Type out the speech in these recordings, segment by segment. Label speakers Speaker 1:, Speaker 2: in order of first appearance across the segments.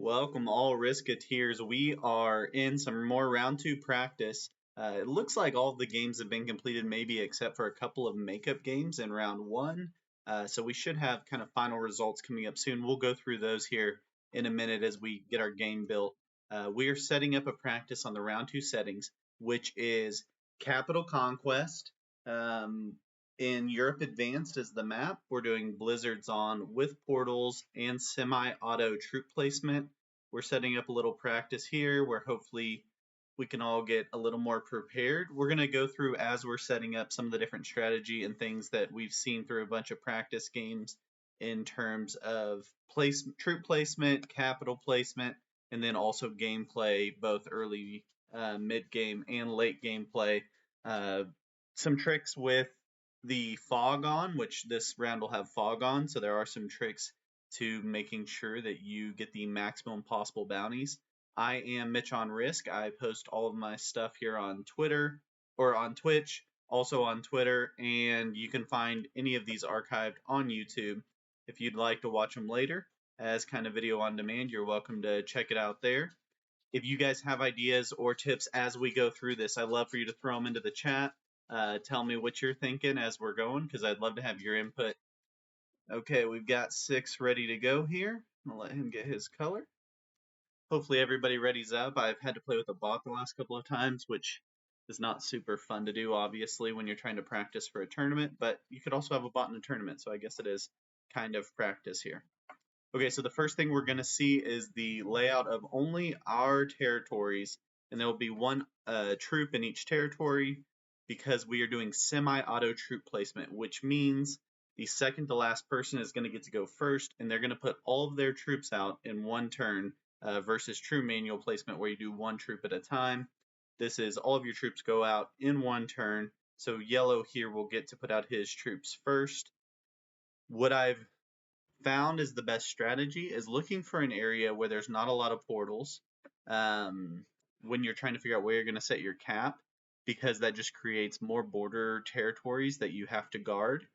Speaker 1: Welcome, all Risketeers. We are in some more round two practice. It looks like all of the games have been completed, maybe except for a couple of makeup games in round one. So we should have kind of final results coming up soon. We'll go through those here in a minute as we get our game built. We are setting up a practice on the round two settings, which is Capital Conquest. In Europe Advanced is the map. We're doing blizzards on with portals and semi-auto troop placement. We're setting up a little practice here where hopefully we can all get a little more prepared. We're going to go through as we're setting up some of the different strategy and things that we've seen through a bunch of practice games in terms of troop placement, capital placement, and then also gameplay, both early, mid-game, and late gameplay. Some tricks with the fog on, which this round will have fog on, so there are some tricks to making sure that you get the maximum possible bounties. I am Mitch on Risk. I post all of my stuff here on Twitter or on Twitch, also on Twitter, and you can find any of these archived on YouTube. If you'd like to watch them later as kind of video on demand, you're welcome to check it out there. If you guys have ideas or tips as we go through this, I'd love for you to throw them into the chat. Tell me what you're thinking as we're going, because I'd love to have your input. Okay, we've got 6 ready to go here. I'll let him get his color. Hopefully everybody ready's up. I've had to play with a bot the last couple of times, which is not super fun to do, obviously, when you're trying to practice for a tournament, but you could also have a bot in a tournament, so I guess it is kind of practice here. Okay, so the first thing we're going to see is the layout of only our territories, and there will be one troop in each territory because we are doing semi-auto troop placement, which means the second to last person is going to get to go first, and they're going to put all of their troops out in one turn versus true manual placement where you do one troop at a time. This is all of your troops go out in one turn, so yellow here will get to put out his troops first. What I've found is the best strategy is looking for an area where there's not a lot of portals when you're trying to figure out where you're going to set your cap, because that just creates more border territories that you have to guard.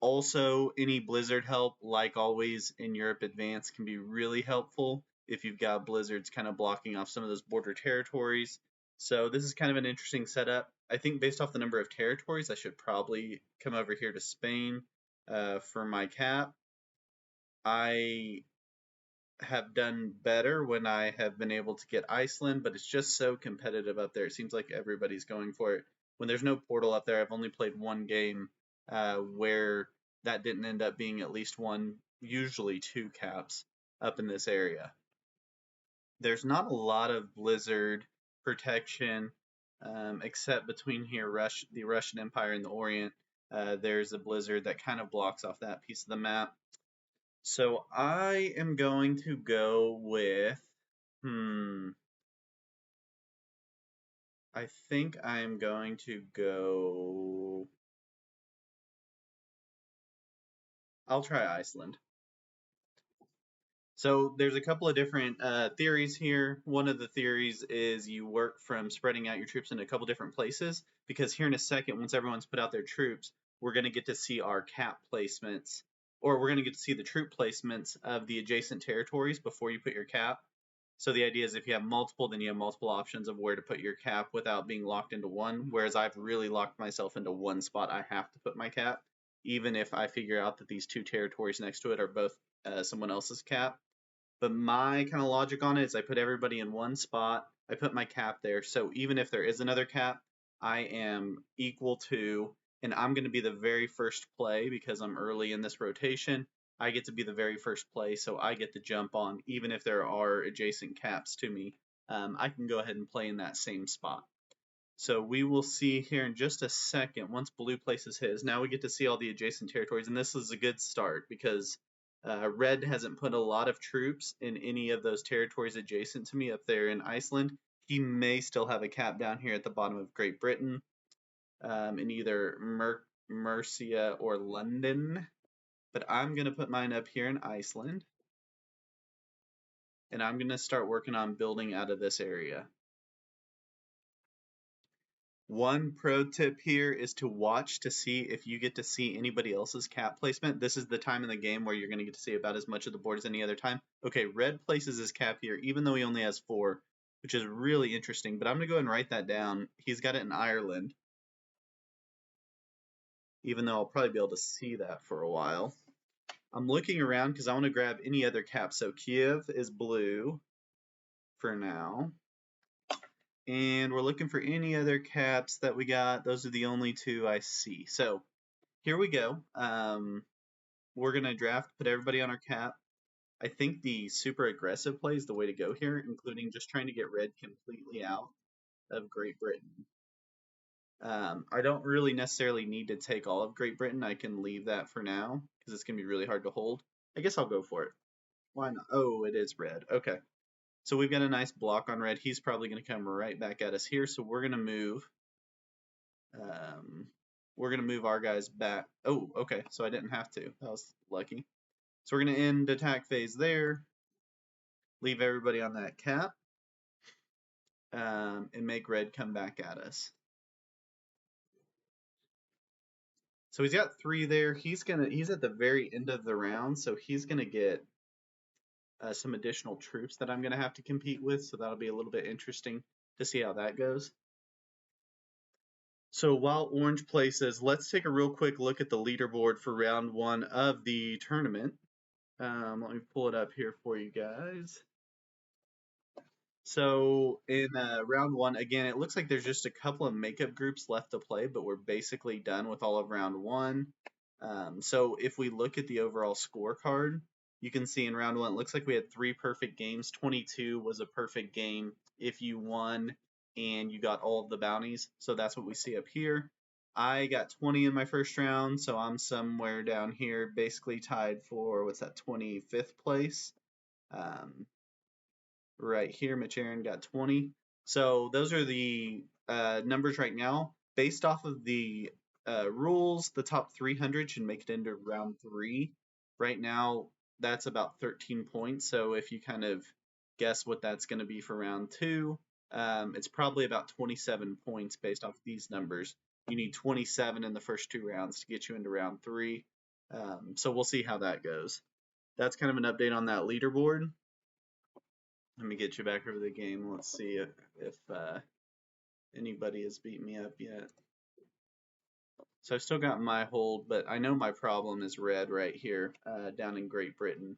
Speaker 1: Also, any blizzard help, like always in Europe Advanced, can be really helpful if you've got blizzards kind of blocking off some of those border territories. So this is kind of an interesting setup. I think based off the number of territories, I should probably come over here to Spain for my cap. I have done better when I have been able to get Iceland, but it's just so competitive up there. It seems like everybody's going for it. When there's no portal up there, I've only played one game where that didn't end up being at least one, usually 2 caps up in this area. There's not a lot of blizzard protection except between here, the Russian Empire and the Orient. There's a blizzard that kind of blocks off that piece of the map. So I am going to go with, I think I'm going to go, I'll try Iceland. So there's a couple of different theories here. One of the theories is you work from spreading out your troops in a couple different places, because here in a second, once everyone's put out their troops, we're going to get to see our cap placements, or we're going to get to see the troop placements of the adjacent territories before you put your cap. So the idea is if you have multiple, then you have multiple options of where to put your cap without being locked into one, whereas I've really locked myself into one spot I have to put my cap, even if I figure out that these 2 territories next to it are both someone else's cap. But my kind of logic on it is I put everybody in one spot, I put my cap there, so even if there is another cap, I am equal to, and I'm going to be the very first play because I'm early in this rotation. I get to be the very first play, so I get to jump on, even if there are adjacent caps to me. I can go ahead and play in that same spot. So we will see here in just a second, once blue places his, now we get to see all the adjacent territories, and this is a good start because red hasn't put a lot of troops in any of those territories adjacent to me up there in Iceland. He may still have a cap down here at the bottom of Great Britain in either Mercia or London. But I'm going to put mine up here in Iceland. And I'm going to start working on building out of this area. One pro tip here is to watch to see if you get to see anybody else's cap placement. This is the time in the game where you're going to get to see about as much of the board as any other time. Okay, red places his cap here, even though he only has 4, which is really interesting. But I'm going to go ahead and write that down. He's got it in Ireland, even though I'll probably be able to see that for a while. I'm looking around because I want to grab any other cap. So Kiev is blue for now. And we're looking for any other caps that we got. Those are the only 2 I see. So here we go. We're going to draft, put everybody on our cap. I think the super aggressive play is the way to go here, including just trying to get red completely out of Great Britain. I don't really necessarily need to take all of Great Britain. I can leave that for now because it's going to be really hard to hold. I guess I'll go for it. Why not? Oh, it is red. Okay. So we've got a nice block on red. He's probably going to come right back at us here. So we're going to move. We're going to move our guys back. Oh, okay. So I didn't have to. That was lucky. So we're going to end attack phase there. Leave everybody on that cap. And make red come back at us. So he's got 3 there. He's at the very end of the round, so he's gonna get some additional troops that I'm gonna have to compete with. So that'll be a little bit interesting to see how that goes. So while orange places, let's take a real quick look at the leaderboard for round 1 of the tournament. Let me pull it up here for you guys. So in round 1, again, it looks like there's just a couple of makeup groups left to play, but we're basically done with all of round 1. So if we look at the overall scorecard, you can see in round 1, it looks like we had 3 perfect games. 22 was a perfect game if you won and you got all of the bounties. So that's what we see up here. I got 20 in my first round, so I'm somewhere down here, basically tied for, what's that, 25th place. Right here, Mitch Aaron got 20. So those are the numbers right now. Based off of the rules, the top 300 should make it into round 3. Right now, that's about 13 points. So if you kind of guess what that's going to be for round 2, it's probably about 27 points based off these numbers. You need 27 in the first 2 rounds to get you into round 3. So we'll see how that goes. That's kind of an update on that leaderboard. Let me get you back over the game. Let's see if anybody has beat me up yet. So I still got my hold, but I know my problem is red right here down in Great Britain.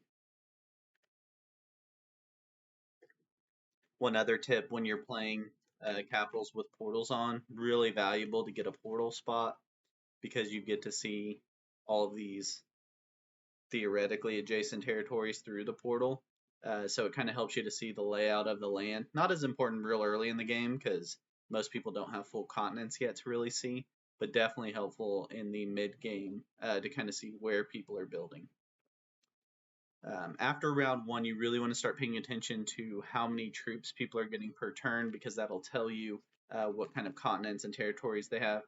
Speaker 1: One other tip when you're playing capitals with portals on, really valuable to get a portal spot because you get to see all of these theoretically adjacent territories through the portal. So it kind of helps you to see the layout of the land. Not as important real early in the game because most people don't have full continents yet to really see, but definitely helpful in the mid game to kind of see where people are building. After round 1, you really want to start paying attention to how many troops people are getting per turn because that'll tell you what kind of continents and territories they have.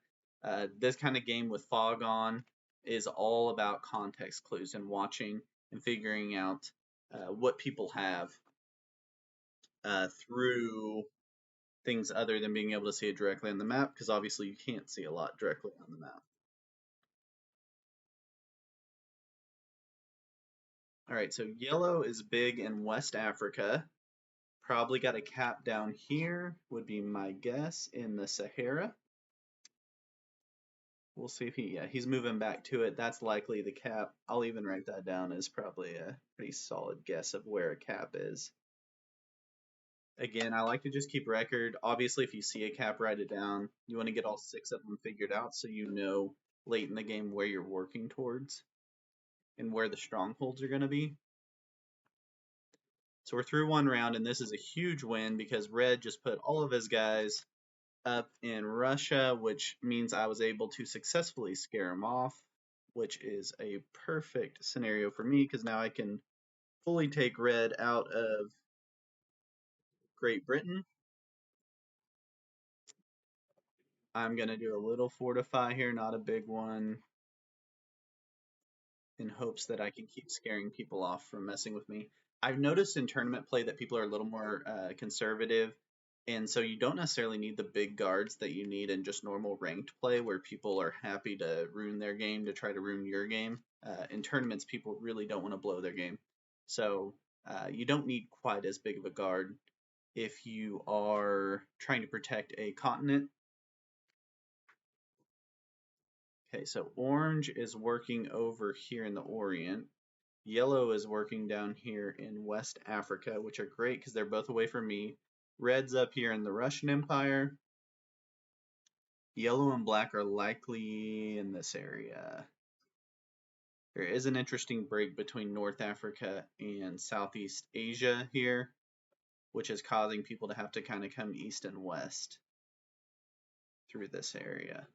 Speaker 1: This kind of game with fog on is all about context clues and watching and figuring out what people have through things other than being able to see it directly on the map, because obviously you can't see a lot directly on the map. All right, so yellow is big in West Africa. Probably got a cap down here, would be my guess, in the Sahara. We'll see if he's moving back to it. That's likely the cap. I'll even write that down as probably a pretty solid guess of where a cap is. Again, I like to just keep record. Obviously, if you see a cap, write it down. You want to get all 6 of them figured out so you know late in the game where you're working towards and where the strongholds are going to be. So we're through 1 round, and this is a huge win because Red just put all of his guys up in Russia, which means I was able to successfully scare him off, which is a perfect scenario for me because now I can fully take Red out of Great Britain. I'm going to do a little fortify here, not a big one, in hopes that I can keep scaring people off from messing with me. I've noticed in tournament play that people are a little more conservative And so you don't necessarily need the big guards that you need in just normal ranked play where people are happy to ruin their game to try to ruin your game. In tournaments, people really don't want to blow their game. So you don't need quite as big of a guard if you are trying to protect a continent. Okay, so orange is working over here in the Orient. Yellow is working down here in West Africa, which are great because they're both away from me. Red's up here in the Russian Empire. Yellow and black are likely in this area. There is an interesting break between North Africa and Southeast Asia here, which is causing people to have to kind of come east and west through this area,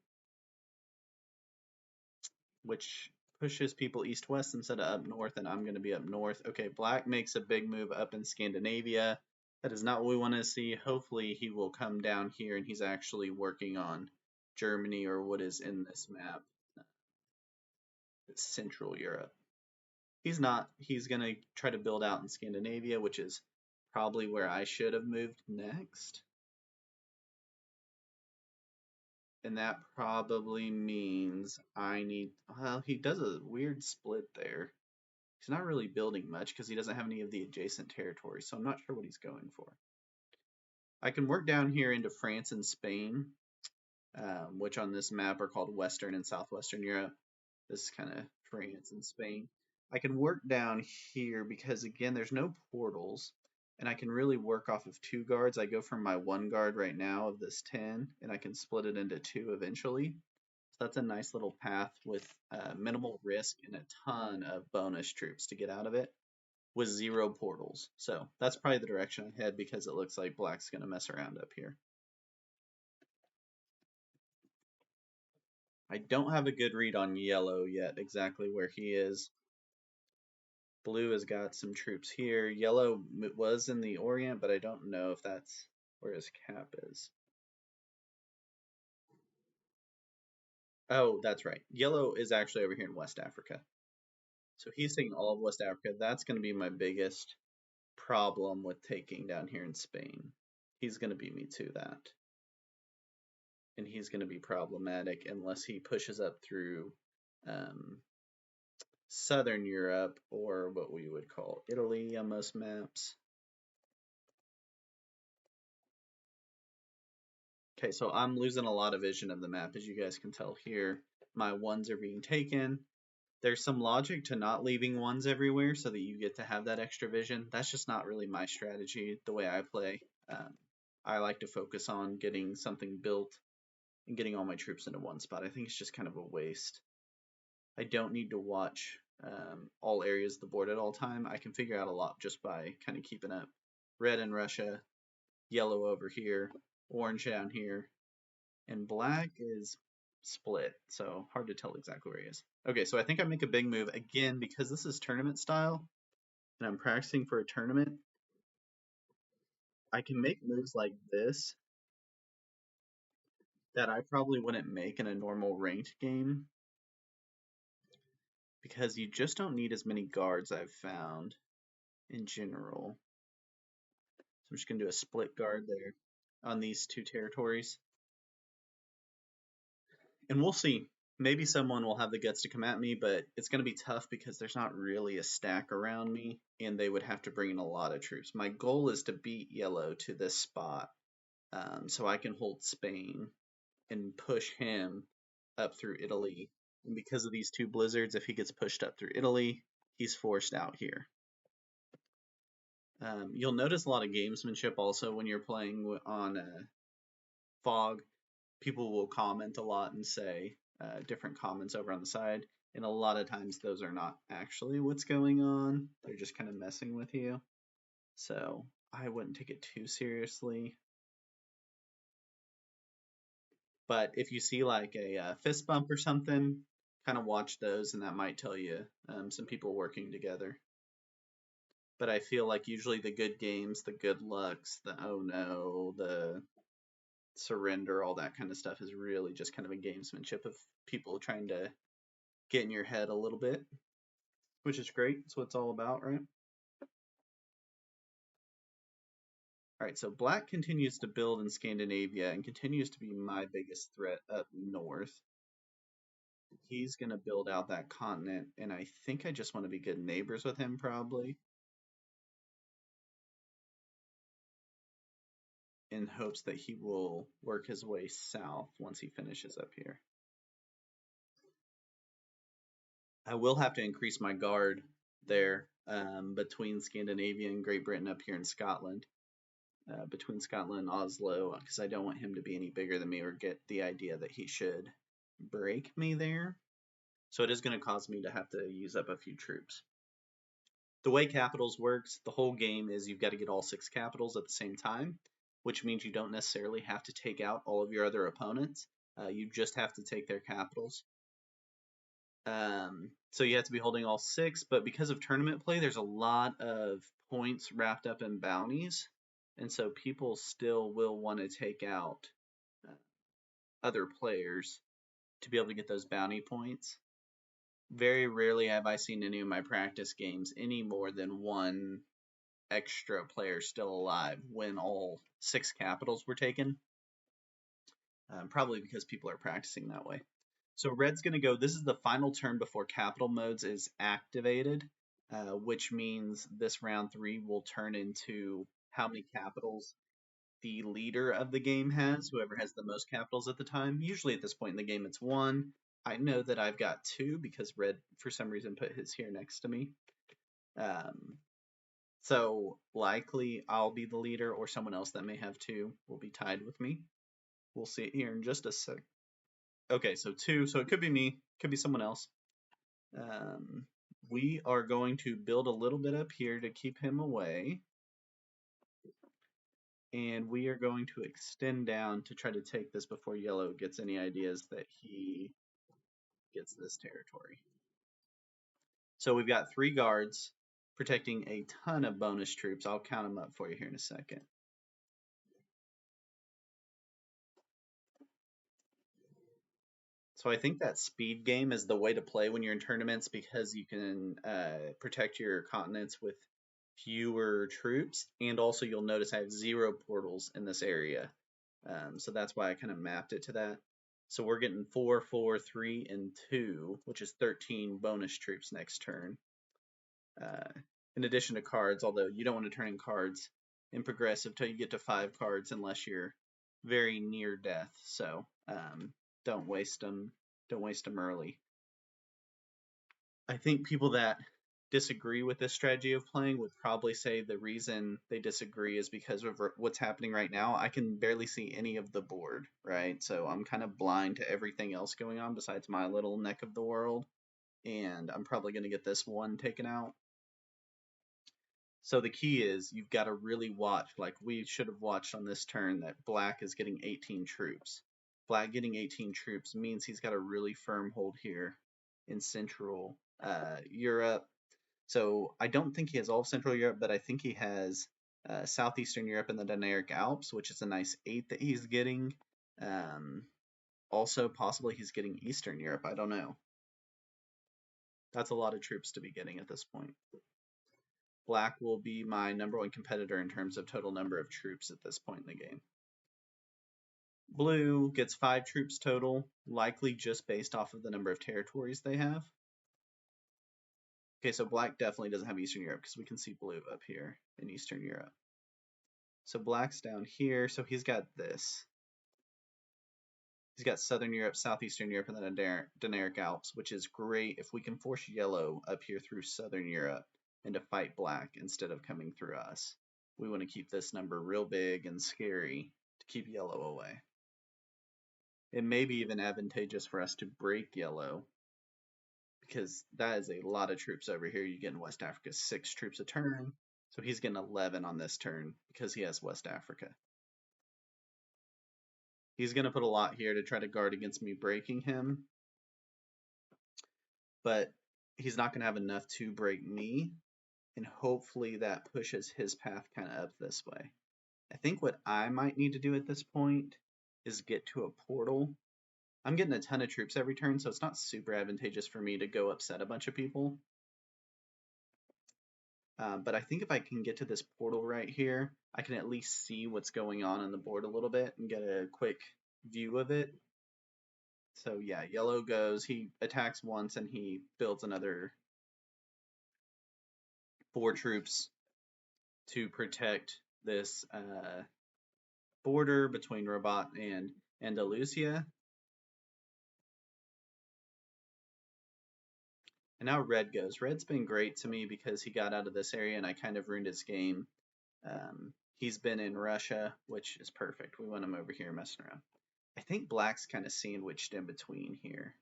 Speaker 1: which pushes people east-west instead of up north, and I'm going to be up north. Okay, black makes a big move up in Scandinavia. That is not what we want to see. Hopefully he will come down here and he's actually working on Germany or what is in this map, Central Europe. He's not. He's going to try to build out in Scandinavia, which is probably where I should have moved next. And that probably means I need, well, he does a weird split there. He's not really building much because he doesn't have any of the adjacent territories, so I'm not sure what he's going for. I can work down here into France and Spain, which on this map are called Western and Southwestern Europe. This is kind of France and Spain. I can work down here because, again, there's no portals, and I can really work off of 2 guards. I go from my 1 guard right now of this 10, and I can split it into 2 eventually. So that's a nice little path with minimal risk and a ton of bonus troops to get out of it with 0 portals. So that's probably the direction I head because it looks like black's going to mess around up here. I don't have a good read on yellow yet, exactly where he is. Blue has got some troops here. Yellow was in the Orient, but I don't know if that's where his cap is. Oh, that's right. Yellow is actually over here in West Africa. So he's taking all of West Africa. That's going to be my biggest problem with taking down here in Spain. He's going to beat me to that. And he's going to be problematic unless he pushes up through Southern Europe, or what we would call Italy on most maps. Okay, so I'm losing a lot of vision of the map, as you guys can tell here. My 1s are being taken. There's some logic to not leaving 1s everywhere so that you get to have that extra vision. That's just not really my strategy, the way I play. I like to focus on getting something built and getting all my troops into one spot. I think it's just kind of a waste. I don't need to watch all areas of the board at all time. I can figure out a lot just by kind of keeping up. Red in Russia, yellow over here, orange down here, and black is split, so hard to tell exactly where he is. Okay, so I think I make a big move again because this is tournament style and I'm practicing for a tournament. I can make moves like this that I probably wouldn't make in a normal ranked game because you just don't need as many guards, I've found, in general. So I'm just going to do a split guard there on these 2 territories. And we'll see. Maybe someone will have the guts to come at me, but it's going to be tough because there's not really a stack around me, and they would have to bring in a lot of troops. My goal is to beat yellow to this spot so I can hold Spain and push him up through Italy. And because of these 2 blizzards, if he gets pushed up through Italy, he's forced out here. You'll notice a lot of gamesmanship also when you're playing on Fog. People will comment a lot and say different comments over on the side, and a lot of times those are not actually what's going on. They're just kind of messing with you. So I wouldn't take it too seriously. But if you see like a fist bump or something, kind of watch those, and that might tell you some people working together. But I feel like usually the good games, the good lucks, the oh no, the surrender, all that kind of stuff is really just kind of a gamesmanship of people trying to get in your head a little bit, which is great. That's what it's all about, right? Alright, so black continues to build in Scandinavia and continues to be my biggest threat up north. He's going to build out that continent, and I think I just want to be good neighbors with him, probably, in hopes that he will work his way south once he finishes up here. I will have to increase my guard there between Scandinavia and Great Britain up here in Scotland, between Scotland and Oslo, because I don't want him to be any bigger than me or get the idea that he should break me there. So it is going to cause me to have to use up a few troops. The way capitals works, the whole game is you've got to get all 6 capitals at the same time, which means you don't necessarily have to take out all of your other opponents. You just have to take their capitals. So you have to be holding all 6, but because of tournament play, there's a lot of points wrapped up in bounties, and so people still will want to take out other players to be able to get those bounty points. Very rarely have I seen any of my practice games any more than one extra player still alive when all 6 capitals were taken. Probably because people are practicing that way. So red's going to go, this is the final turn before capital modes is activated, which means this round 3 will turn into how many capitals the leader of the game has, whoever has the most capitals at the time. Usually at this point in the game it's 1. I know that I've got 2 because red for some reason put his here next to me. So likely I'll be the leader, or someone else that may have 2 will be tied with me. We'll see it here in just a sec. Okay, so 2, so it could be me, could be someone else. We are going to build a little bit up here to keep him away. And we are going to extend down to try to take this before yellow gets any ideas that he gets this territory. So we've got 3 guards protecting a ton of bonus troops. I'll count them up for you here in a second. So I think that speed game is the way to play when you're in tournaments, because you can protect your continents with fewer troops, and also you'll notice I have 0 portals in this area. So that's why I kind of mapped it to that. So we're getting 4, 4, 3, and 2, which is 13 bonus troops next turn. In addition to cards, although you don't want to turn in cards in progressive till you get to 5 cards unless you're very near death. So don't waste them. Don't waste them early. I think people that disagree with this strategy of playing would probably say the reason they disagree is because of what's happening right now. I can barely see any of the board, right? So I'm kind of blind to everything else going on besides my little neck of the world, and I'm probably going to get this one taken out. So the key is you've got to really watch, like we should have watched on this turn, that black is getting 18 troops. Black getting 18 troops means he's got a really firm hold here in Central Europe. So I don't think he has all of Central Europe, but I think he has Southeastern Europe and the Dinaric Alps, which is a nice 8 that he's getting. Also, possibly he's getting Eastern Europe. I don't know. That's a lot of troops to be getting at this point. Black will be my #1 competitor in terms of total number of troops at this point in the game. Blue gets 5 troops total, likely just based off of the number of territories they have. Okay, so black definitely doesn't have Eastern Europe because we can see blue up here in Eastern Europe. So black's down here, so he's got this. He's got Southern Europe, Southeastern Europe, and then a Dinaric Alps, which is great if we can force yellow up here through Southern Europe and to fight black instead of coming through us. We want to keep this number real big and scary to keep yellow away. It may be even advantageous for us to break yellow, because that is a lot of troops over here. You get in West Africa 6 troops a turn, so he's getting 11 on this turn because he has West Africa. He's going to put a lot here to try to guard against me breaking him, but he's not going to have enough to break me, and hopefully that pushes his path kind of up this way. I think what I might need to do at this point is get to a portal. I'm getting a ton of troops every turn, so it's not super advantageous for me to go upset a bunch of people. But I think if I can get to this portal right here, I can at least see what's going on the board a little bit and get a quick view of it. So yeah, yellow goes, he attacks once and he builds another 4 troops to protect this border between Rabat and Andalusia. And now red goes. Red's been great to me because he got out of this area and I kind of ruined his game. He's been in Russia, which is perfect. We want him over here messing around. I think black's kind of sandwiched in between here.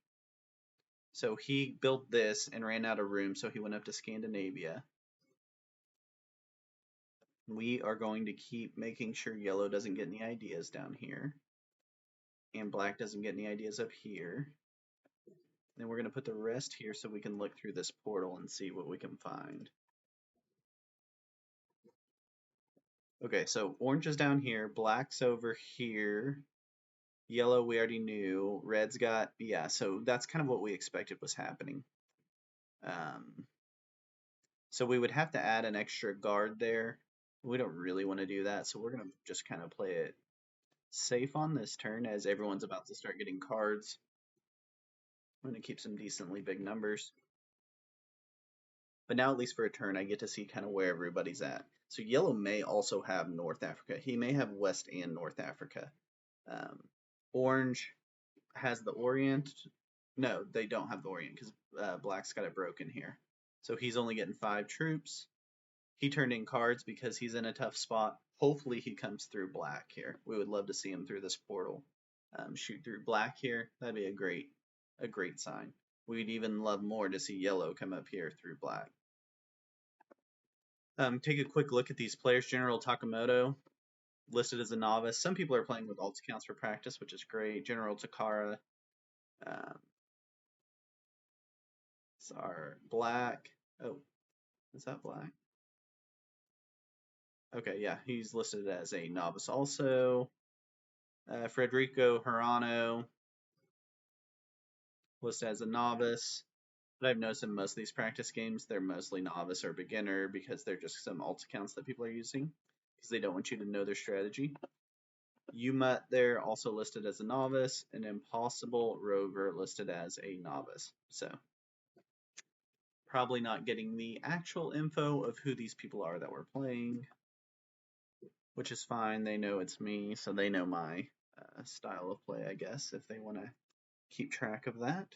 Speaker 1: So he built this and ran out of room, so he went up to Scandinavia. We are going to keep making sure yellow doesn't get any ideas down here. And black doesn't get any ideas up here. Then we're going to put the rest here so we can look through this portal and see what we can find. Okay, so orange is down here, black's over here, yellow we already knew, red's got, yeah, so that's kind of what we expected was happening. So we would have to add an extra guard there. We don't really want to do that, so we're going to just kind of play it safe on this turn as everyone's about to start getting cards. I'm going to keep some decently big numbers. But now, at least for a turn, I get to see kind of where everybody's at. So yellow may also have North Africa. He may have West and North Africa. Orange has the Orient. No, they don't have the Orient because black's got it broken here. So he's only getting 5 troops. He turned in cards because he's in a tough spot. Hopefully he comes through black here. We would love to see him through this portal. Shoot through black here. That'd be a great sign. We'd even love more to see yellow come up here through black. Take a quick look at these players. General Takamoto, listed as a novice. Some people are playing with alt accounts for practice, which is great. General Takara. It's our black. Oh, is that black? Okay, yeah, he's listed as a novice also. Federico Hirano, listed as a novice. But I've noticed in most of these practice games, they're mostly novice or beginner because they're just some alt accounts that people are using because they don't want you to know their strategy. Umut there also listed as a novice, and Impossible Rover listed as a novice. So probably not getting the actual info of who these people are that we're playing, which is fine. They know it's me, so they know my style of play, I guess, if they want to keep track of that.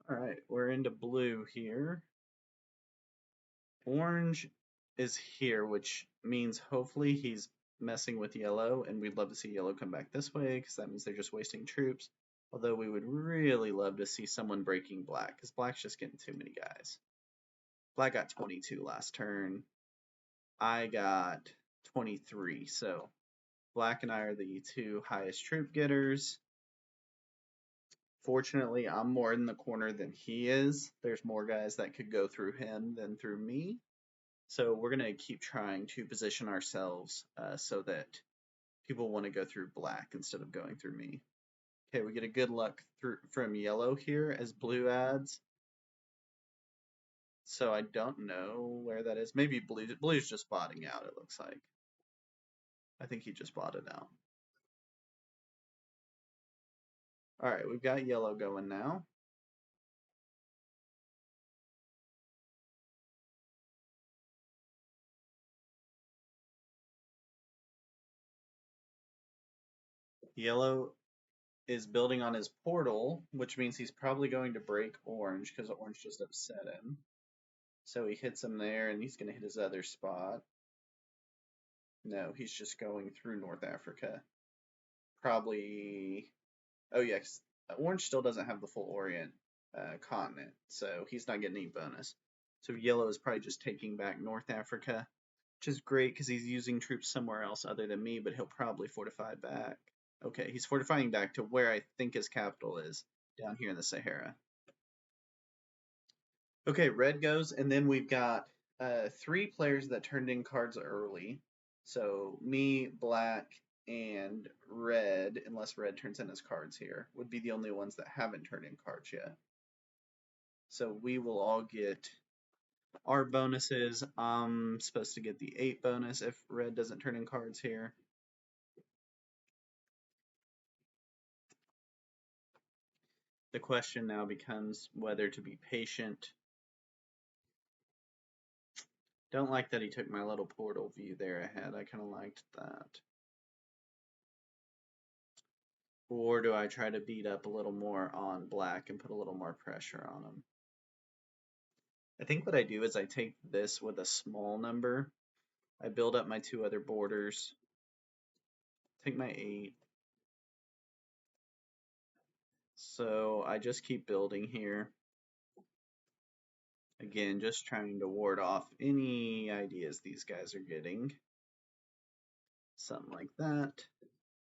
Speaker 1: All right, we're into blue here. Orange is here, which means hopefully he's messing with yellow, and we'd love to see yellow come back this way because that means they're just wasting troops. Although we would really love to see someone breaking black because black's just getting too many guys. Black got 22 last turn. I got 23, so black and I are the 2 highest troop getters. Fortunately, I'm more in the corner than he is. There's more guys that could go through him than through me. So we're going to keep trying to position ourselves so that people want to go through black instead of going through me. Okay, we get a good luck from yellow here as blue adds. So I don't know where that is. Maybe blue's just botting out, it looks like. I think he just botted out. All right, we've got yellow going now. Yellow is building on his portal, which means he's probably going to break orange because orange just upset him. So he hits him there, and he's going to hit his other spot. No, he's just going through North Africa. Probably. Oh, yes. Orange still doesn't have the full Orient continent, so he's not getting any bonus. So yellow is probably just taking back North Africa, which is great because he's using troops somewhere else other than me, but he'll probably fortify back. Okay, he's fortifying back to where I think his capital is, down here in the Sahara. Okay, red goes, and then we've got three players that turned in cards early. So me, black, and red, unless red turns in his cards here, would be the only ones that haven't turned in cards yet. So we will all get our bonuses. I'm supposed to get the 8 bonus if red doesn't turn in cards here. The question now becomes whether to be patient. Don't like that he took my little portal view there ahead. I kind of liked that. Or do I try to beat up a little more on black and put a little more pressure on him? I think what I do is I take this with a small number. I build up my 2 other borders. Take my 8. So I just keep building here. Again, just trying to ward off any ideas these guys are getting. Something like that.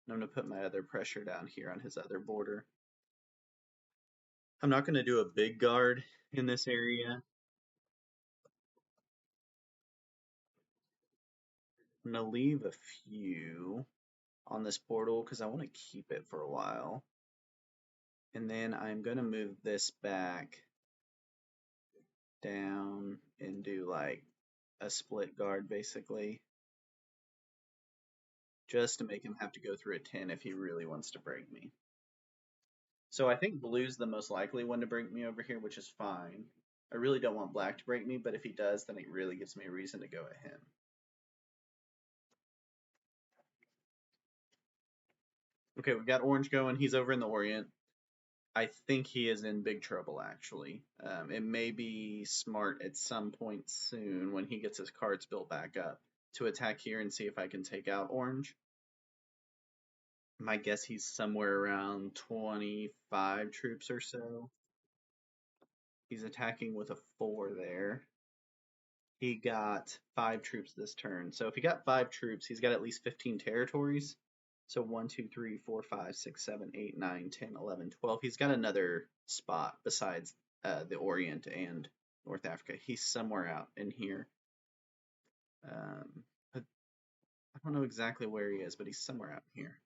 Speaker 1: And I'm going to put my other pressure down here on his other border. I'm not going to do a big guard in this area. I'm going to leave a few on this portal because I want to keep it for a while. And then I'm going to move this back down and do like a split guard basically. Just to make him have to go through a 10 if he really wants to break me. So I think blue's the most likely one to break me over here, which is fine. I really don't want black to break me, but if he does, then it really gives me a reason to go at him. Okay, we got orange going. He's over in the Orient. I think he is in big trouble, actually. It may be smart at some point soon when he gets his cards built back up to attack here and see if I can take out orange. My guess he's somewhere around 25 troops or so. He's attacking with a 4 there. He got 5 troops this turn. So if he got 5 troops, he's got at least 15 territories. So 1, 2, 3, 4, 5, 6, 7, 8, 9, 10, 11, 12. He's got another spot besides the Orient and North Africa. He's somewhere out in here. I don't know exactly where he is, but he's somewhere out here.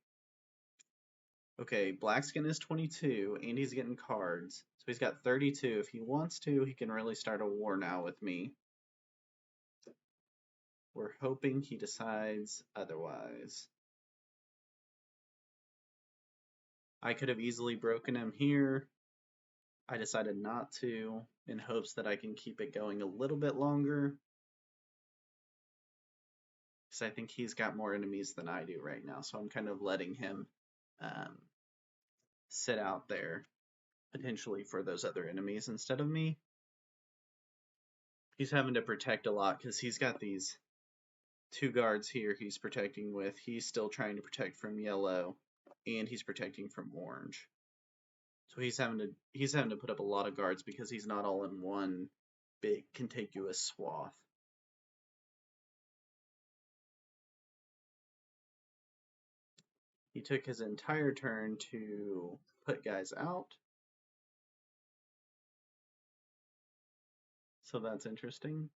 Speaker 1: Okay, Blackskin is 22, and he's getting cards. So he's got 32. If he wants to, he can really start a war now with me. We're hoping he decides otherwise. I could have easily broken him here. I decided not to, in hopes that I can keep it going a little bit longer. Because I think he's got more enemies than I do right now, so I'm kind of letting him sit out there, potentially for those other enemies instead of me. He's having to protect a lot because he's got these 2 guards here he's protecting with. He's still trying to protect from yellow, and he's protecting from orange. So he's having to put up a lot of guards because he's not all in one big contiguous swath. He took his entire turn to put guys out. So that's interesting.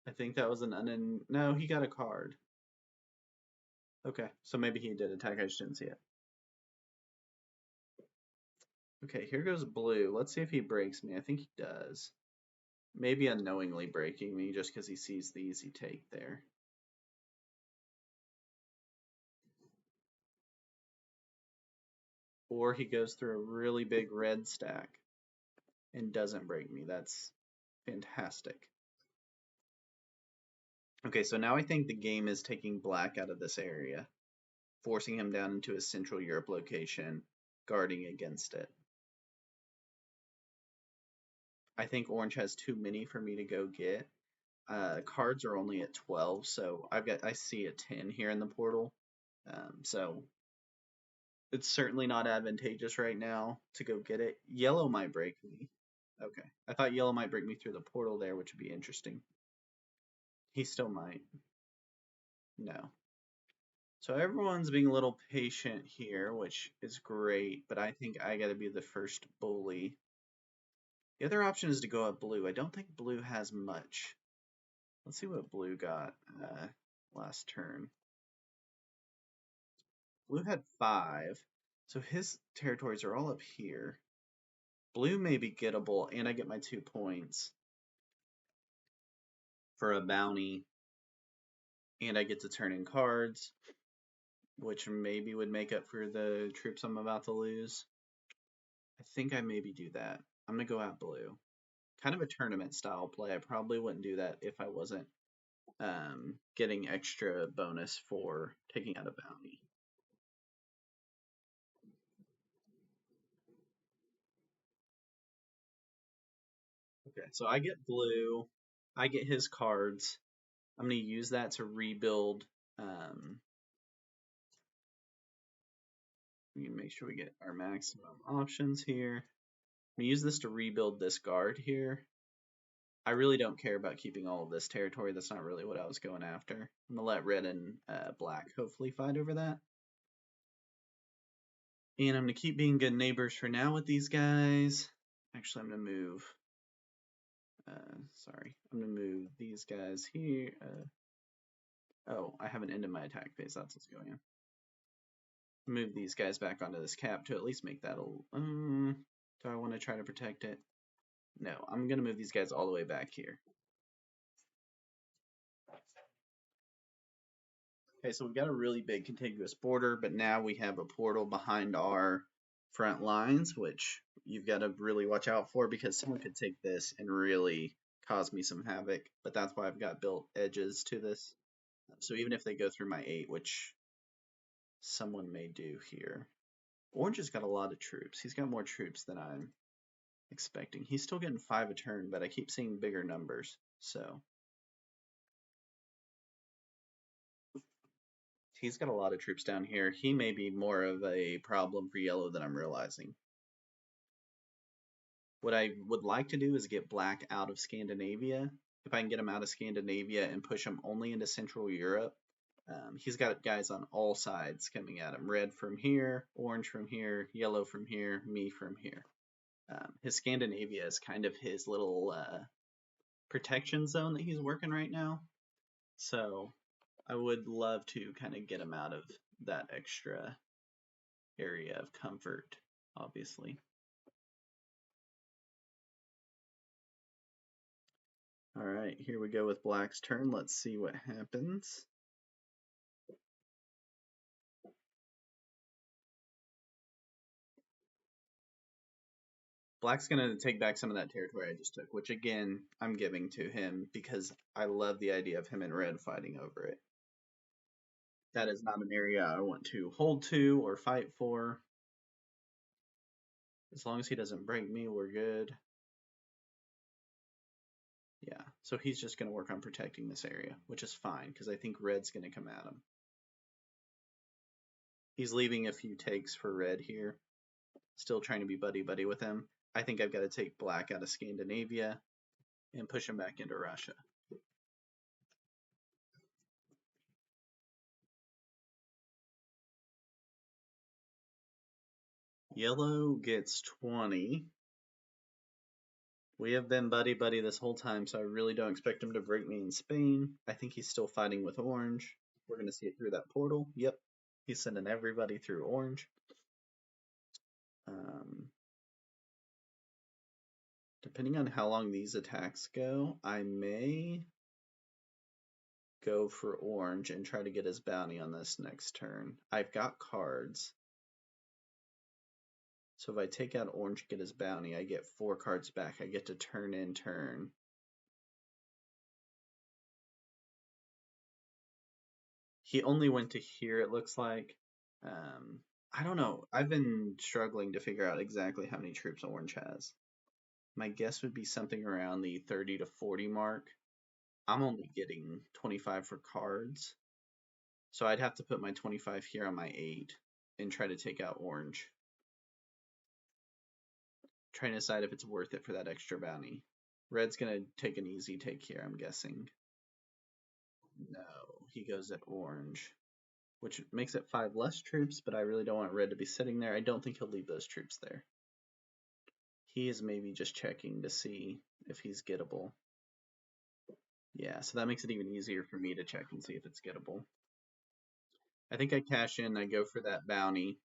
Speaker 1: I think that was an no, he got a card. Okay, so maybe he did attack, I just didn't see it. Okay, here goes blue. Let's see if he breaks me. I think he does. Maybe unknowingly breaking me just because he sees the easy take there. Or he goes through a really big red stack and doesn't break me. That's fantastic. Okay, so now I think the game is taking black out of this area, forcing him down into a Central Europe location, guarding against it. I think orange has too many for me to go get. Cards are only at 12, so I see a 10 here in the portal. So it's certainly not advantageous right now to go get it. Yellow might break me. Okay. I thought yellow might break me through the portal there, which would be interesting. He still might. No. So everyone's being a little patient here, which is great, but I think I gotta be the first bully. The other option is to go up blue. I don't think blue has much. Let's see what blue got last turn. Blue had 5, so his territories are all up here. Blue may be gettable, and I get my 2 points for a bounty, and I get to turn in cards, which maybe would make up for the troops I'm about to lose. I think I maybe do that. I'm going to go out blue. Kind of a tournament style play. I probably wouldn't do that if I wasn't getting extra bonus for taking out a bounty. Okay, so I get blue. I get his cards. I'm going to use that to rebuild. We can make sure we get our maximum options here. I'm going to use this to rebuild this guard here. I really don't care about keeping all of this territory. That's not really what I was going after. I'm going to let red and black hopefully fight over that. And I'm going to keep being good neighbors for now with these guys. Actually, I'm going to move. Sorry. I'm going to move these guys here. Oh, I haven't ended my attack phase. That's what's going on. Move these guys back onto this cap to at least make that a... do I want to try to protect it? No, I'm going to move these guys all the way back here. Okay, so we've got a really big contiguous border, but now we have a portal behind our front lines, which you've got to really watch out for because someone could take this and really cause me some havoc. But that's why I've got built edges to this. So even if they go through my 8, which someone may do here. Orange has got a lot of troops. He's got more troops than I'm expecting. He's still getting 5 a turn, but I keep seeing bigger numbers. So he's got a lot of troops down here. He may be more of a problem for yellow than I'm realizing. What I would like to do is get black out of Scandinavia. If I can get him out of Scandinavia and push him only into Central Europe, he's got guys on all sides coming at him. Red from here, orange from here, yellow from here, me from here. His Scandinavia is kind of his little protection zone that he's working right now. So I would love to kind of get him out of that extra area of comfort, obviously. All right, here we go with black's turn. Let's see what happens. Black's going to take back some of that territory I just took, which again, I'm giving to him because I love the idea of him and red fighting over it. That is not an area I want to hold to or fight for. As long as he doesn't break me, we're good. Yeah, so he's just going to work on protecting this area, which is fine because I think red's going to come at him. He's leaving a few takes for red here. Still trying to be buddy-buddy with him. I think I've got to take black out of Scandinavia and push him back into Russia. Yellow gets 20. We have been buddy-buddy this whole time, so I really don't expect him to break me in Spain. I think he's still fighting with orange. We're going to see it through that portal. Yep, he's sending everybody through orange. Depending on how long these attacks go, I may go for orange and try to get his bounty on this next turn. I've got cards. So if I take out orange, get his bounty, I get 4 cards back. I get to turn in turn. He only went to here, it looks like. I don't know. I've been struggling to figure out exactly how many troops orange has. My guess would be something around the 30 to 40 mark. I'm only getting 25 for cards. So I'd have to put my 25 here on my 8 and try to take out orange. Trying to decide if it's worth it for that extra bounty. Red's going to take an easy take here, I'm guessing. No, he goes at orange, which makes it 5 less troops, but I really don't want red to be sitting there. I don't think he'll leave those troops there. He is maybe just checking to see if he's gettable. Yeah, so that makes it even easier for me to check and see if it's gettable. I think I cash in, I go for that bounty.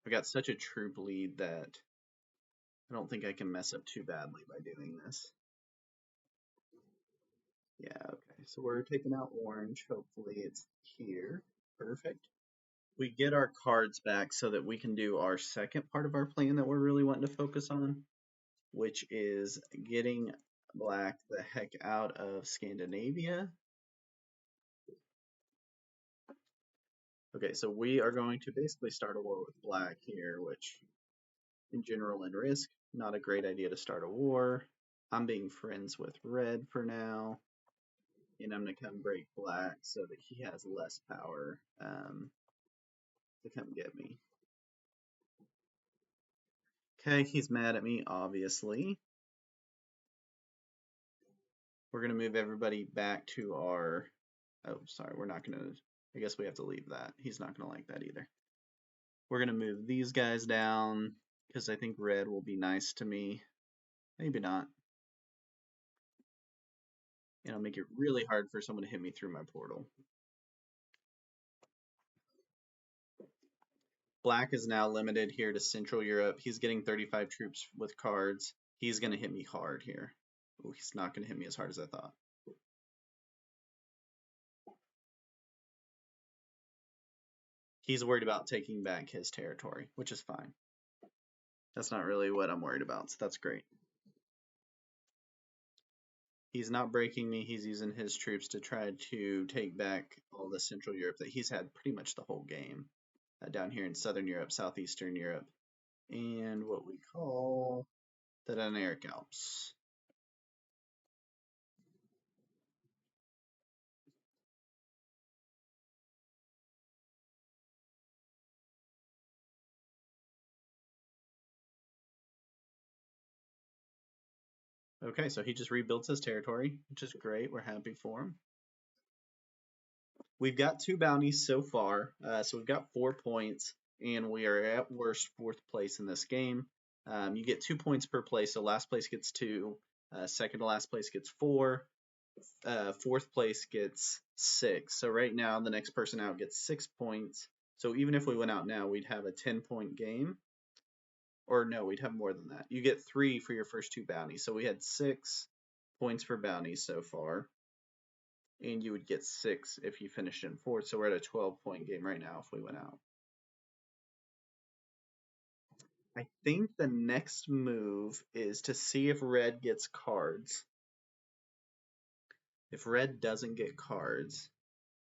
Speaker 1: I got such a troop lead that I don't think I can mess up too badly by doing this. Yeah, okay. So we're taking out orange. Hopefully it's here. Perfect. We get our cards back so that we can do our second part of our plan that we're really wanting to focus on, which is getting black the heck out of Scandinavia. Okay, so we are going to basically start a war with black here, which in general in Risk, not a great idea to start a war. I'm being friends with red for now, and I'm going to come break black so that he has less power to come get me. Okay, he's mad at me, obviously. We're going to move everybody back to our... Oh, sorry, we're not going to... I guess we have to leave that. He's not going to like that either. We're going to move these guys down because I think red will be nice to me. Maybe not. It'll make it really hard for someone to hit me through my portal. Black is now limited here to Central Europe. He's getting 35 troops with cards. He's going to hit me hard here. Oh, he's not going to hit me as hard as I thought. He's worried about taking back his territory, which is fine. That's not really what I'm worried about, so that's great. He's not breaking me. He's using his troops to try to take back all the Central Europe that he's had pretty much the whole game. Down here in Southern Europe, Southeastern Europe, and what we call the Dinaric Alps. Okay, so he just rebuilds his territory, which is great. We're happy for him. We've got 2 bounties so far, so we've got 4 points, and we are at worst 4th place in this game. You get 2 points per place, so last place gets 2, second to last place gets 4, 4th place gets 6. So right now, the next person out gets 6 points. So even if we went out now, we'd have a 10-point game. Or no, we'd have more than that. You get 3 for your first 2 bounties. So we had 6 points for bounties so far. And you would get 6 if you finished in 4th. So we're at a 12-point game right now if we went out. I think the next move is to see if red gets cards. If red doesn't get cards,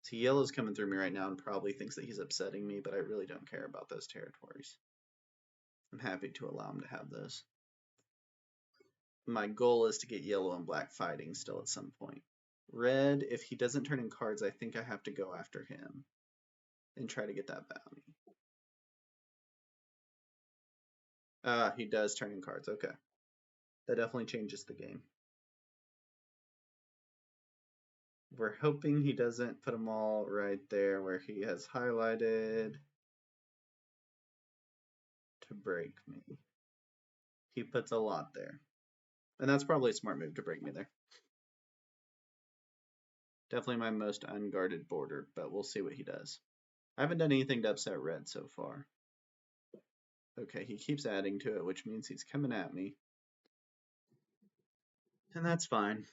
Speaker 1: so yellow's coming through me right now and probably thinks that he's upsetting me, but I really don't care about those territories. I'm happy to allow him to have those. My goal is to get yellow and black fighting still at some point. Red, if he doesn't turn in cards, I think I have to go after him and try to get that bounty. He does turn in cards. Okay. That definitely changes the game. We're hoping he doesn't put them all right there where he has highlighted to break me. He puts a lot there. And that's probably a smart move to break me there. Definitely my most unguarded border, but we'll see what he does. I haven't done anything to upset red so far. Okay, he keeps adding to it, which means he's coming at me. And that's fine.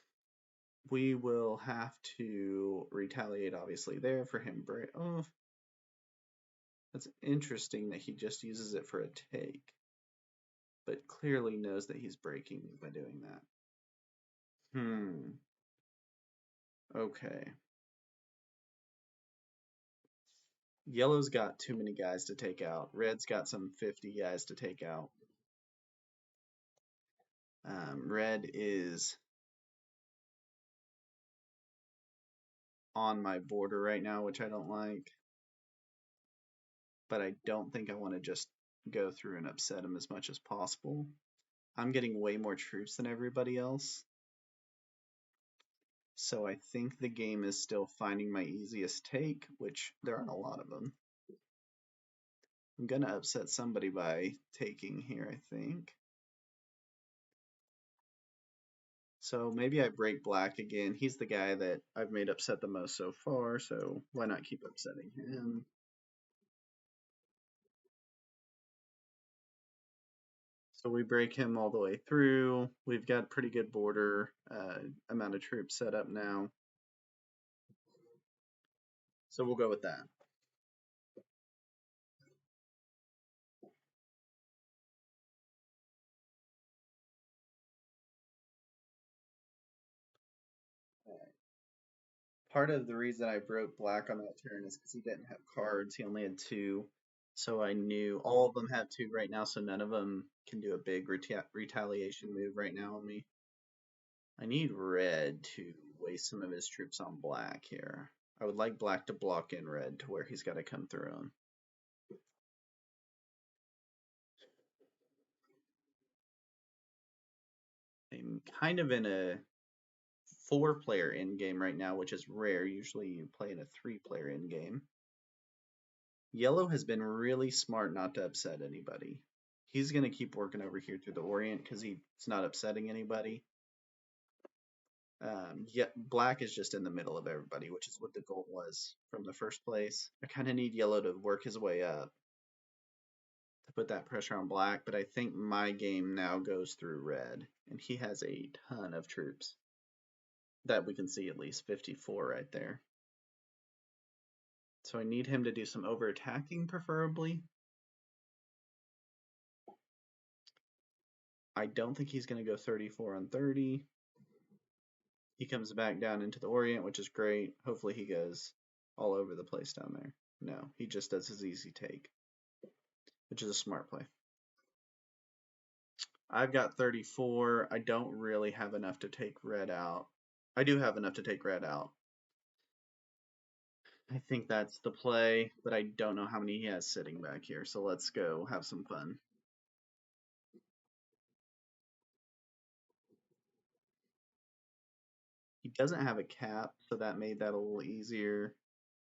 Speaker 1: We will have to retaliate, obviously, there for him. Oh, that's interesting that he just uses it for a take, but clearly knows that he's breaking me by doing that. Okay. Yellow's got too many guys to take out. Red's got some 50 guys to take out. Red is on my border right now, which I don't like. But I don't think I want to just go through and upset him as much as possible. I'm getting way more troops than everybody else. So I think the game is still finding my easiest take, which there aren't a lot of them. I'm going to upset somebody by taking here, I think. So maybe I break black again. He's the guy that I've made upset the most so far, so why not keep upsetting him? So we break him all the way through. We've got pretty good border amount of troops set up now. So we'll go with that. Part of the reason I broke black on that turn is because he didn't have cards. He only had two. So I knew all of them have two right now, so none of them can do a big retaliation move right now on me. I need red to waste some of his troops on black here. I would like black to block in red to where he's got to come through him. I'm kind of in a 4-player end game right now, which is rare. Usually you play in a 3-player end game. Yellow has been really smart not to upset anybody. He's going to keep working over here through the Orient because he's not upsetting anybody. Black is just in the middle of everybody, which is what the goal was from the first place. I kind of need yellow to work his way up to put that pressure on black, but I think my game now goes through red, and he has a ton of troops that we can see, at least 54 right there. So I need him to do some over attacking, preferably. I don't think he's going to go 34 on 30. He comes back down into the Orient, which is great. Hopefully he goes all over the place down there. No, he just does his easy take, which is a smart play. I've got 34. I don't really have enough to take red out. I do have enough to take red out. I think that's the play, but I don't know how many he has sitting back here. So let's go have some fun. He doesn't have a cap, so that made that a little easier.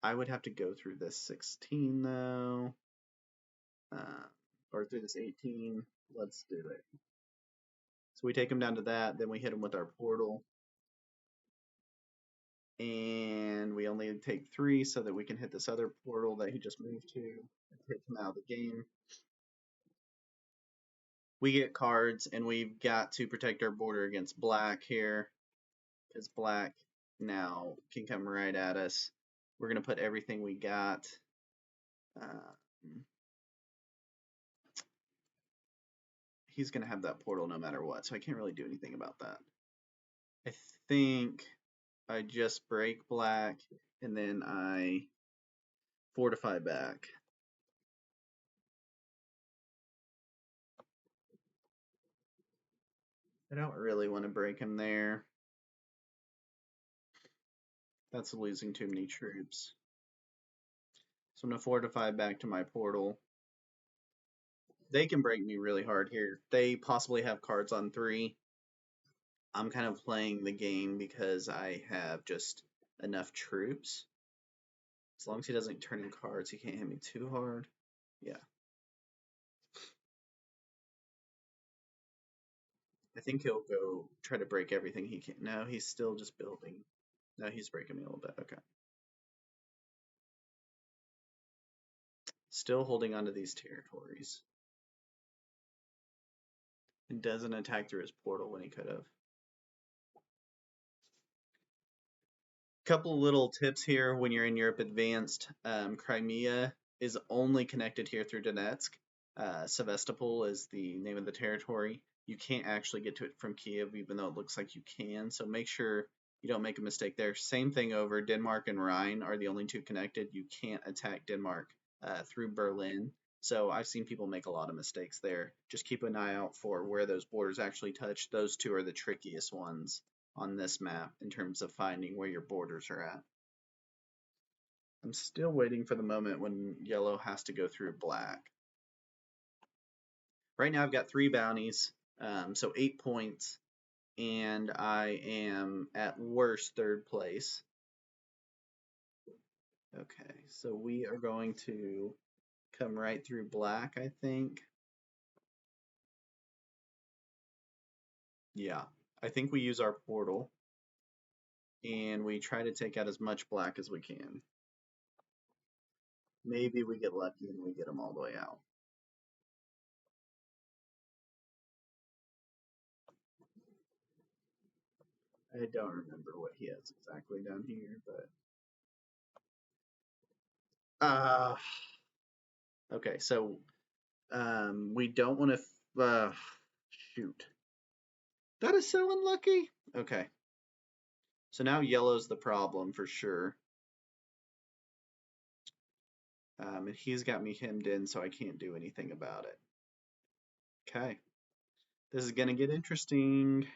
Speaker 1: I would have to go through this 16 though, or through this 18. Let's do it. So we take him down to that, then we hit him with our portal. And we only take 3 so that we can hit this other portal that he just moved to and take him out of the game. We get cards, and we've got to protect our border against black here, because black now can come right at us. We're going to put everything we got. He's going to have that portal no matter what, so I can't really do anything about that. I think I just break black, and then I fortify back. I don't really want to break him there. That's losing too many troops. So I'm going to fortify back to my portal. They can break me really hard here. They possibly have cards on 3. I'm kind of playing the game because I have just enough troops. As long as he doesn't turn in cards, he can't hit me too hard. Yeah. I think he'll go try to break everything he can. No, he's still just building. No, he's breaking me a little bit. Okay. Still holding on to these territories. And doesn't attack through his portal when he could have. Couple little tips here when you're in Europe Advanced. Crimea is only connected here through Donetsk. Sevastopol is the name of the territory. You can't actually get to it from Kiev, even though it looks like you can. So make sure you don't make a mistake there. Same thing over Denmark and Rhine are the only 2 connected. You can't attack Denmark through Berlin. So I've seen people make a lot of mistakes there. Just keep an eye out for where those borders actually touch. Those 2 are the trickiest ones on this map in terms of finding where your borders are at. I'm still waiting for the moment when yellow has to go through black. Right now I've got 3 bounties, so 8 points, and I am at worst 3rd place. Okay, so we are going to come right through black, I think. Yeah, I think we use our portal and we try to take out as much black as we can. Maybe we get lucky and we get them all the way out. I don't remember what he has exactly down here, but okay, so we don't want to shoot. That is so unlucky. Okay, so now yellow's the problem for sure. And he's got me hemmed in, so I can't do anything about it. Okay, this is gonna get interesting.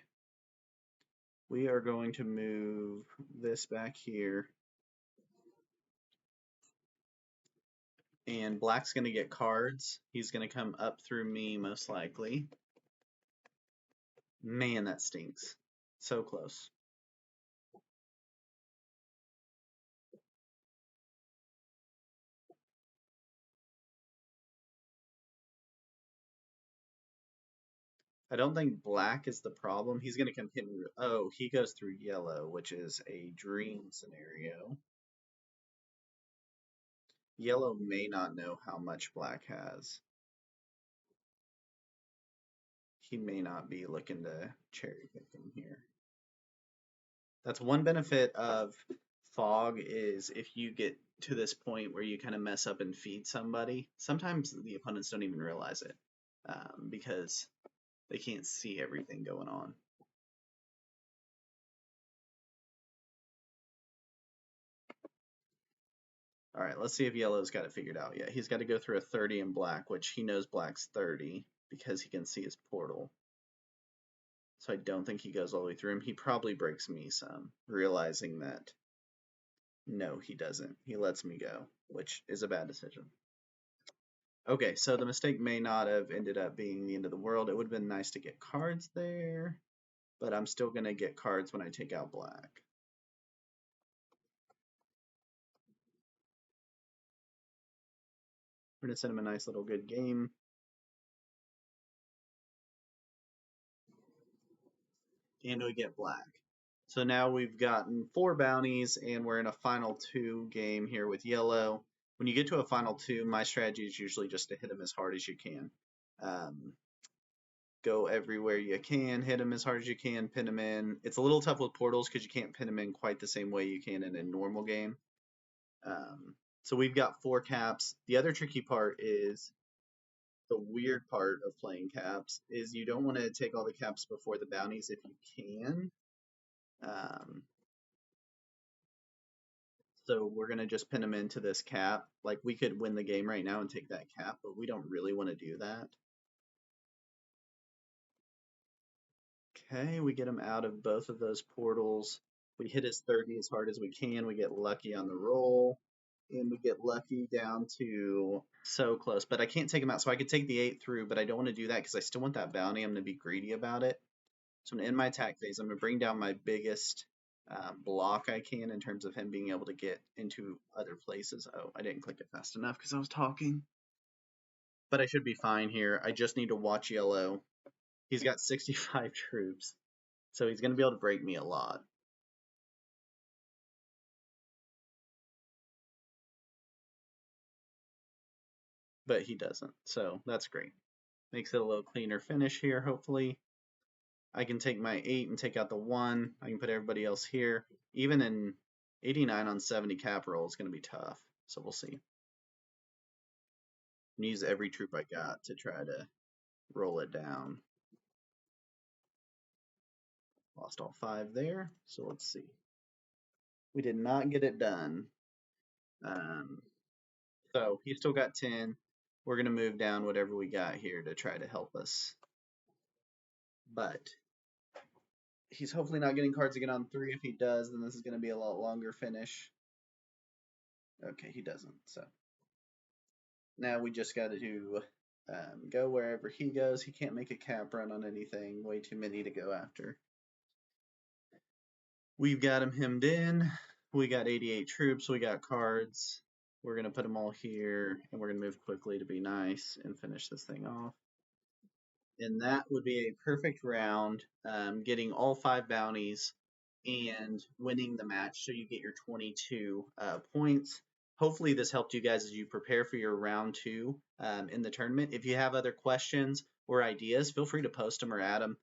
Speaker 1: We are going to move this back here. And black's going to get cards. He's going to come up through me most likely. Man, that stinks. So close. I don't think black is the problem. He's going to come hit me. Oh, he goes through yellow, which is a dream scenario. Yellow may not know how much black has. He may not be looking to cherry pick him here. That's one benefit of fog is if you get to this point where you kind of mess up and feed somebody, sometimes the opponents don't even realize it because they can't see everything going on. All right, let's see if yellow's got it figured out yet. He's got to go through a 30 in black, which he knows black's 30 because he can see his portal. So I don't think he goes all the way through him. He probably breaks me some, realizing that no, he doesn't. He lets me go, which is a bad decision. Okay, so the mistake may not have ended up being the end of the world. It would have been nice to get cards there, but I'm still going to get cards when I take out black. We're going to send him a nice little good game. And we get black. So now we've gotten 4 bounties, and we're in a final 2 game here with yellow. When you get to a final 2, my strategy is usually just to hit him as hard as you can. Go everywhere you can, hit him as hard as you can, pin him in. It's a little tough with portals because you can't pin him in quite the same way you can in a normal game. So we've got 4 caps. The other tricky part is the weird part of playing caps is you don't want to take all the caps before the bounties if you can. So we're going to just pin him into this cap. Like we could win the game right now and take that cap, but we don't really want to do that. Okay, we get him out of both of those portals. We hit his 30 as hard as we can. We get lucky on the roll. And we get lucky down to so close. But I can't take him out. So I could take the 8 through, but I don't want to do that because I still want that bounty. I'm going to be greedy about it. So I'm going to end my attack phase. I'm going to bring down my biggest block I can in terms of him being able to get into other places. Oh, I didn't click it fast enough because I was talking. But I should be fine here. I just need to watch yellow. He's got 65 troops. So he's going to be able to break me a lot. But he doesn't. So that's great. Makes it a little cleaner finish here, hopefully. I can take my 8 and take out the 1. I can put everybody else here. Even in 89 on 70 cap roll is going to be tough. So we'll see. And use every troop I got to try to roll it down. Lost all 5 there. So let's see. We did not get it done. So he's still got 10. We're going to move down whatever we got here to try to help us. But he's hopefully not getting cards again on 3. If he does, then this is going to be a lot longer finish. Okay, he doesn't. So now we just got to go wherever he goes. He can't make a cap run on anything. Way too many to go after. We've got him hemmed in. We got 88 troops. We got cards. We're going to put them all here, and we're going to move quickly to be nice and finish this thing off. And that would be a perfect round, getting all 5 bounties and winning the match. So you get your 22 points. Hopefully, this helped you guys as you prepare for your round 2 in the tournament. If you have other questions or ideas, feel free to post them or add them.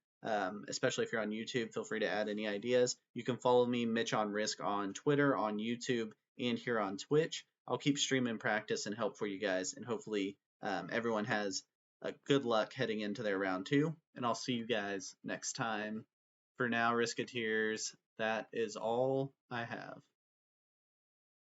Speaker 1: Especially if you're on YouTube, feel free to add any ideas. You can follow me, Mitch on Risk, on Twitter, on YouTube, and here on Twitch. I'll keep streaming practice and help for you guys, and hopefully everyone has good luck heading into their round 2, and I'll see you guys next time. For now, Risketeers, that is all I have.